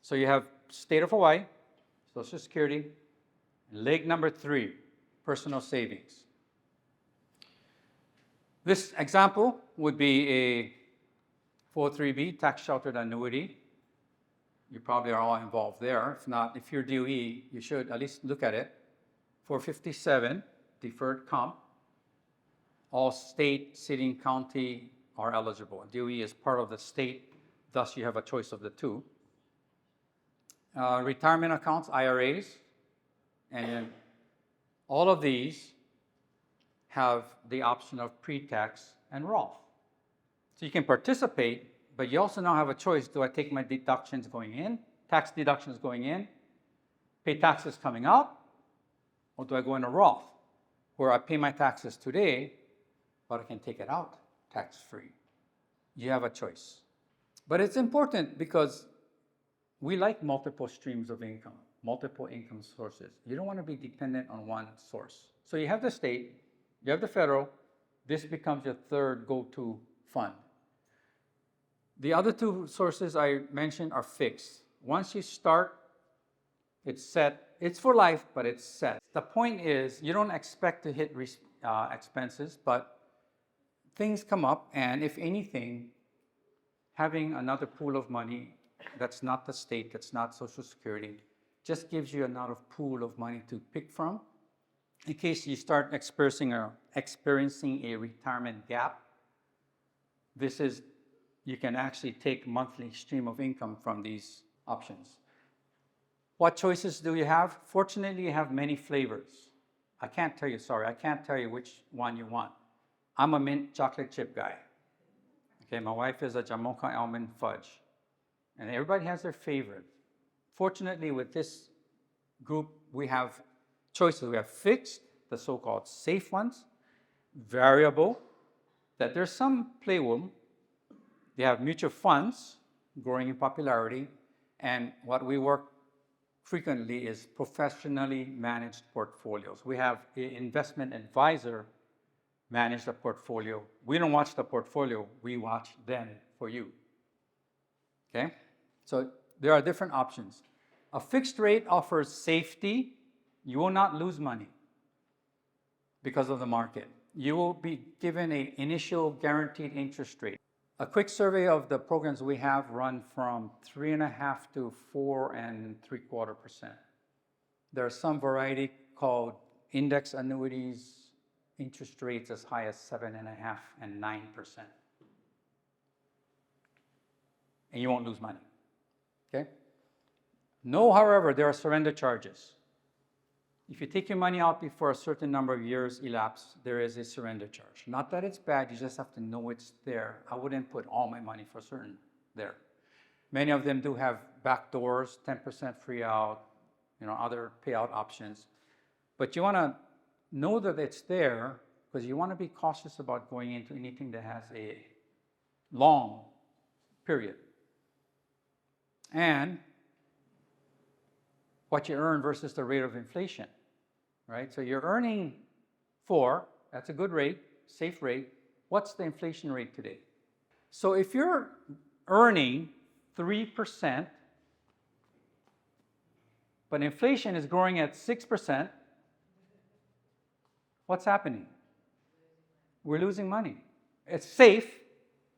So you have state of Hawaii, Social Security, leg number 3, personal savings. This example would be a 403B, tax sheltered annuity. You probably are all involved there. If not, if you're DOE, you should at least look at it. 457, deferred comp. All state, city, and county are eligible. DOE is part of the state, thus you have a choice of the two. Retirement accounts, IRAs, and all of these have the option of pre-tax and Roth. So you can participate, but you also now have a choice. Do I take my deductions going in, tax deductions going in, pay taxes coming out, or do I go into Roth, where I pay my taxes today, but I can take it out tax-free? You have a choice. But it's important because we like multiple streams of income, multiple income sources. You don't want to be dependent on one source. So you have the state, you have the federal, this becomes your third go-to fund. The other two sources I mentioned are fixed. Once you start, it's set. It's for life, but it's set. The point is, you don't expect to hit expenses, but things come up, and if anything, having another pool of money that's not the state, that's not Social Security, just gives you another pool of money to pick from in case you start experiencing a retirement gap. You can actually take monthly stream of income from these options. What choices do you have? Fortunately, you have many flavors. I can't tell you which one you want. I'm a mint chocolate chip guy. Okay, my wife is a Jamocha almond fudge. And everybody has their favorite. Fortunately, with this group, we have choices. We have fixed, the so-called safe ones, variable, that there's some play room. They have mutual funds, growing in popularity, and what we work frequently is professionally managed portfolios. We have an investment advisor manage the portfolio. We don't watch the portfolio, we watch them for you. Okay? So there are different options. A fixed rate offers safety. You will not lose money because of the market. You will be given an initial guaranteed interest rate. A quick survey of the programs we have run from 3.5% to 4.75%. There are some variety called index annuities, interest rates as high as 7.5% and 9%. And you won't lose money. Okay? No, however, there are surrender charges. If you take your money out before a certain number of years elapse, there is a surrender charge. Not that it's bad, you just have to know it's there. I wouldn't put all my money for certain there. Many of them do have back doors, 10% free out, other payout options. But you want to know that it's there because you want to be cautious about going into anything that has a long period. And what you earn versus the rate of inflation, right? So you're earning 4, that's a good rate, safe rate. What's the inflation rate today? So if you're earning 3%, but inflation is growing at 6%, what's happening? We're losing money. It's safe,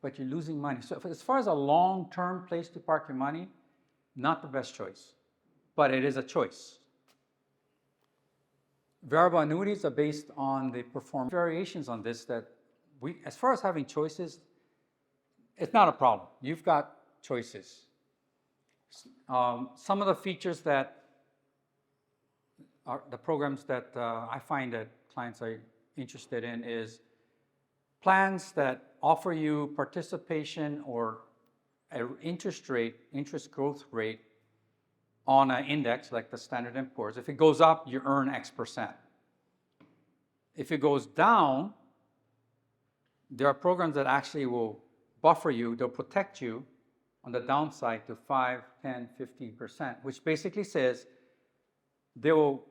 but you're losing money. So as far as a long-term place to park your money, not the best choice, but it is a choice. Variable annuities are based on the performance variations on this that as far as having choices, it's not a problem. You've got choices. Some of the features that are the programs that I find that clients are interested in is plans that offer you participation or an interest growth rate on an index like the Standard & Poor's. If it goes up, you earn X%. If it goes down, there are programs that actually will buffer you, they'll protect you on the downside to 5, 10, 15%, which basically says they will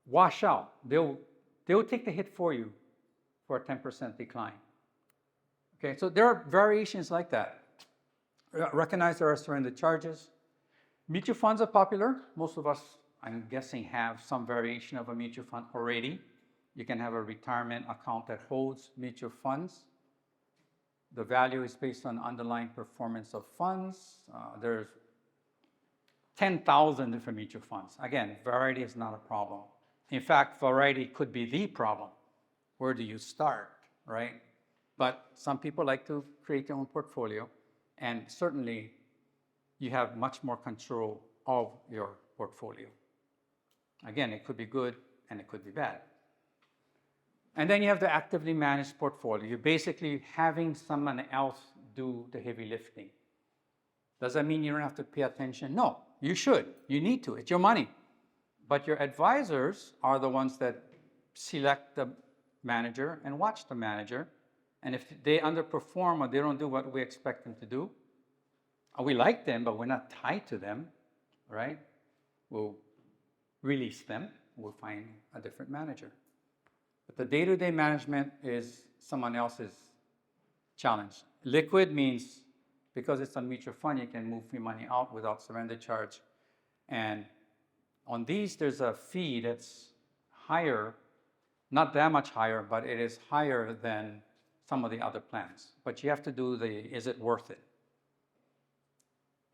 wash out. They will take the hit for you for a 10% decline. Okay, so there are variations like that. Recognize there are surrender charges. Mutual funds are popular. Most of us, I'm guessing, have some variation of a mutual fund already. You can have a retirement account that holds mutual funds. The value is based on underlying performance of funds. There's 10,000 different mutual funds. Again, variety is not a problem. In fact, variety could be the problem. Where do you start, right? But some people like to create their own portfolio, and certainly you have much more control of your portfolio. Again, it could be good and it could be bad. And then you have the actively managed portfolio. You're basically having someone else do the heavy lifting. Does that mean you don't have to pay attention? No, you should. You need to. It's your money. But your advisors are the ones that select the manager and watch the manager. And if they underperform or they don't do what we expect them to do, we like them, but we're not tied to them, right? We'll release them. We'll find a different manager. But the day-to-day management is someone else's challenge. Liquid means because it's a mutual fund, you can move your money out without surrender charge. And on these, there's a fee that's higher, not that much higher, but it is higher than some of the other plans. But you have to do the, is it worth it?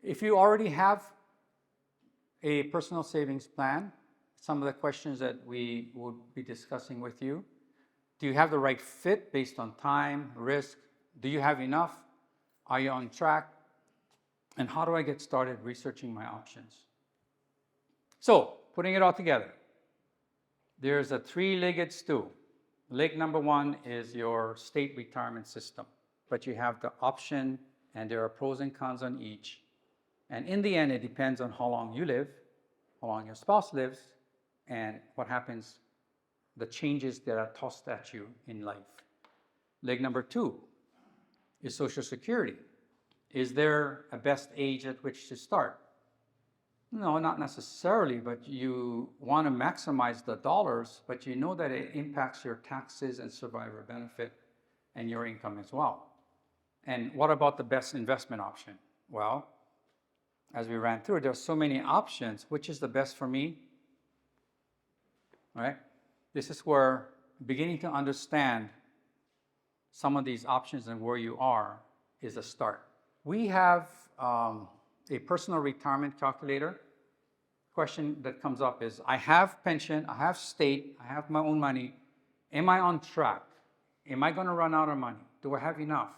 If you already have a personal savings plan, some of the questions that we would be discussing with you, do you have the right fit based on time, risk? Do you have enough? Are you on track? And how do I get started researching my options? So, putting it all together, there's a three-legged stool. Leg number one is your state retirement system, but you have the option and there are pros and cons on each. And in the end, it depends on how long you live, how long your spouse lives, and what happens, the changes that are tossed at you in life. Leg number two is Social Security. Is there a best age at which to start? No, not necessarily, but you want to maximize the dollars, but you know that it impacts your taxes and survivor benefit and your income as well. And what about the best investment option? Well, as we ran through, there are so many options. Which is the best for me? Right? This is where beginning to understand some of these options and where you are is a start. We have a personal retirement calculator. Question that comes up is, I have pension, I have state, I have my own money. Am I on track? Am I going to run out of money? Do I have enough?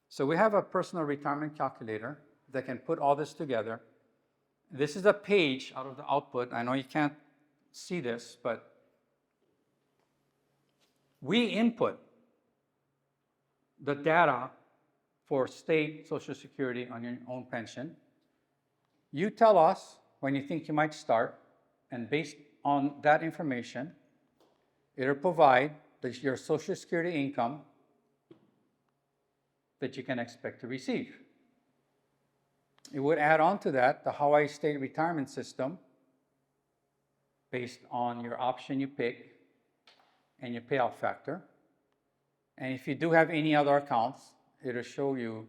So we have a personal retirement calculator that can put all this together. This is a page out of the output. I know you can't see this, but we input the data for state Social Security on your own pension. You tell us when you think you might start, and based on that information, it'll provide your Social Security income that you can expect to receive. It would add on to that the Hawaii State Retirement System based on your option you pick and your payout factor. And if you do have any other accounts, it'll show you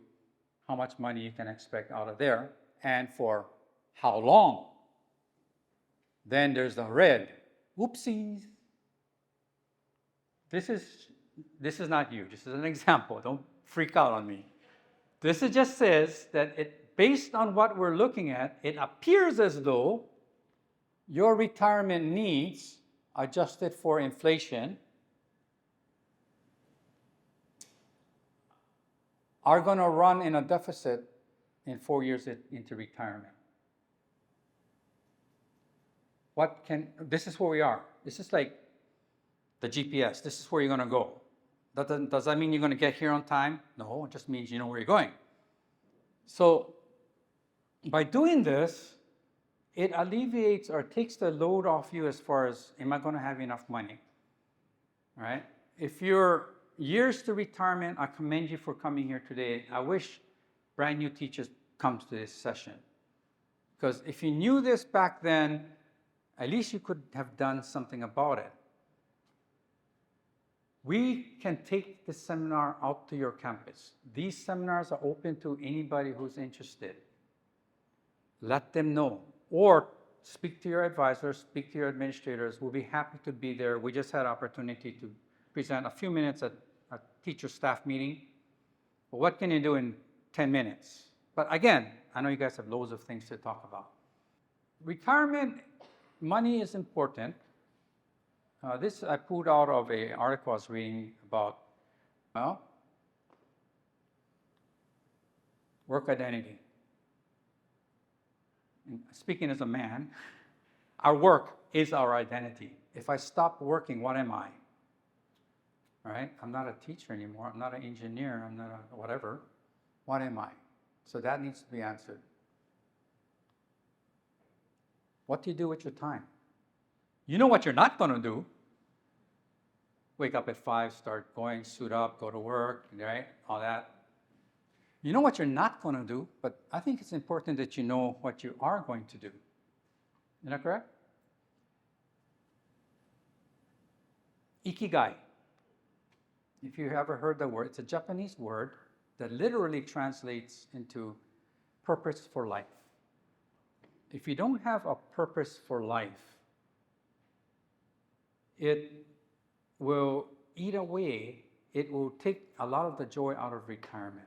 how much money you can expect out of there and for how long. Then there's the red. Whoopsies. This is not you. This is an example. Don't freak out on me. This just says that based on what we're looking at, it appears as though your retirement needs, adjusted for inflation, are going to run in a deficit in 4 years into retirement. This is where we are. This is like the GPS. This is where you're going to go. Does that mean you're going to get here on time? No, it just means you know where you're going. So by doing this, it alleviates or takes the load off you as far as, am I going to have enough money? All right? If you're years to retirement, I commend you for coming here today. I wish brand new teachers come to this session. Because if you knew this back then, at least you could have done something about it. We can take this seminar out to your campus. These seminars are open to anybody who's interested. let them know. Or speak to your advisors, speak to your administrators. We'll be happy to be there. We just had opportunity to present a few minutes at a teacher staff meeting. But what can you do in 10 minutes? But again, I know you guys have loads of things to talk about. Retirement money is important. This I pulled out of an article I was reading about, well, work identity. And speaking as a man, our work is our identity. If I stop working, what am I? Right? I'm not a teacher anymore. I'm not an engineer. I'm not a whatever. What am I? So that needs to be answered. What do you do with your time? You know what you're not going to do. Wake up at 5, start going, suit up, go to work, right? All that. You know what you're not going to do, but I think it's important that you know what you are going to do. Is that correct? Ikigai. If you ever heard the word, it's a Japanese word that literally translates into purpose for life. If you don't have a purpose for life, it will eat away, it will take a lot of the joy out of retirement.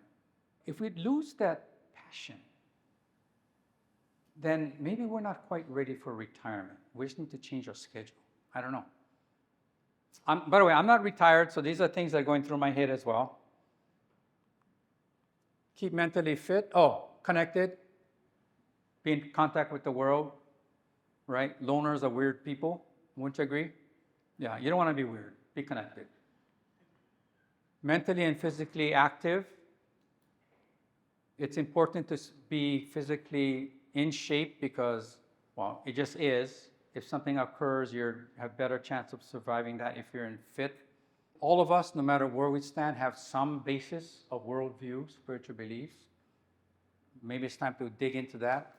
If we lose that passion, then maybe we're not quite ready for retirement. We just need to change our schedule. I don't know. By the way, I'm not retired, so these are things that are going through my head as well. Keep mentally fit. Oh, connected. Be in contact with the world, right? Loners are weird people. Wouldn't you agree? Yeah, you don't want to be weird. Be connected. Mentally and physically active. It's important to be physically in shape because, well, it just is. If something occurs, you have better chance of surviving that if you're in fit. All of us, no matter where we stand, have some basis of worldview, spiritual beliefs. Maybe it's time to dig into that.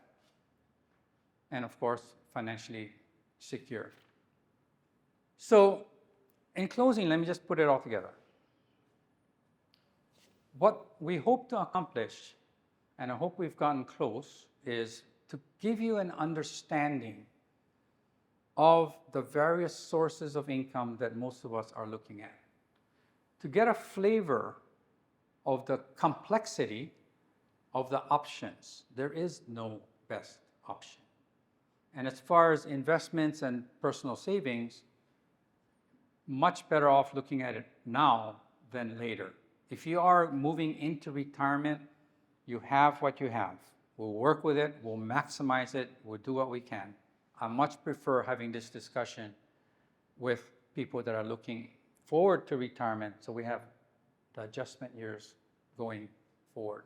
And of course, financially secure. So, in closing, let me just put it all together. What we hope to accomplish, and I hope we've gotten close, is to give you an understanding of the various sources of income that most of us are looking at. To get a flavor of the complexity of the options. There is no best option. And as far as investments and personal savings, much better off looking at it now than later. If you are moving into retirement, you have what you have. We'll work with it, we'll maximize it, we'll do what we can. I much prefer having this discussion with people that are looking forward to retirement so we have the adjustment years going forward.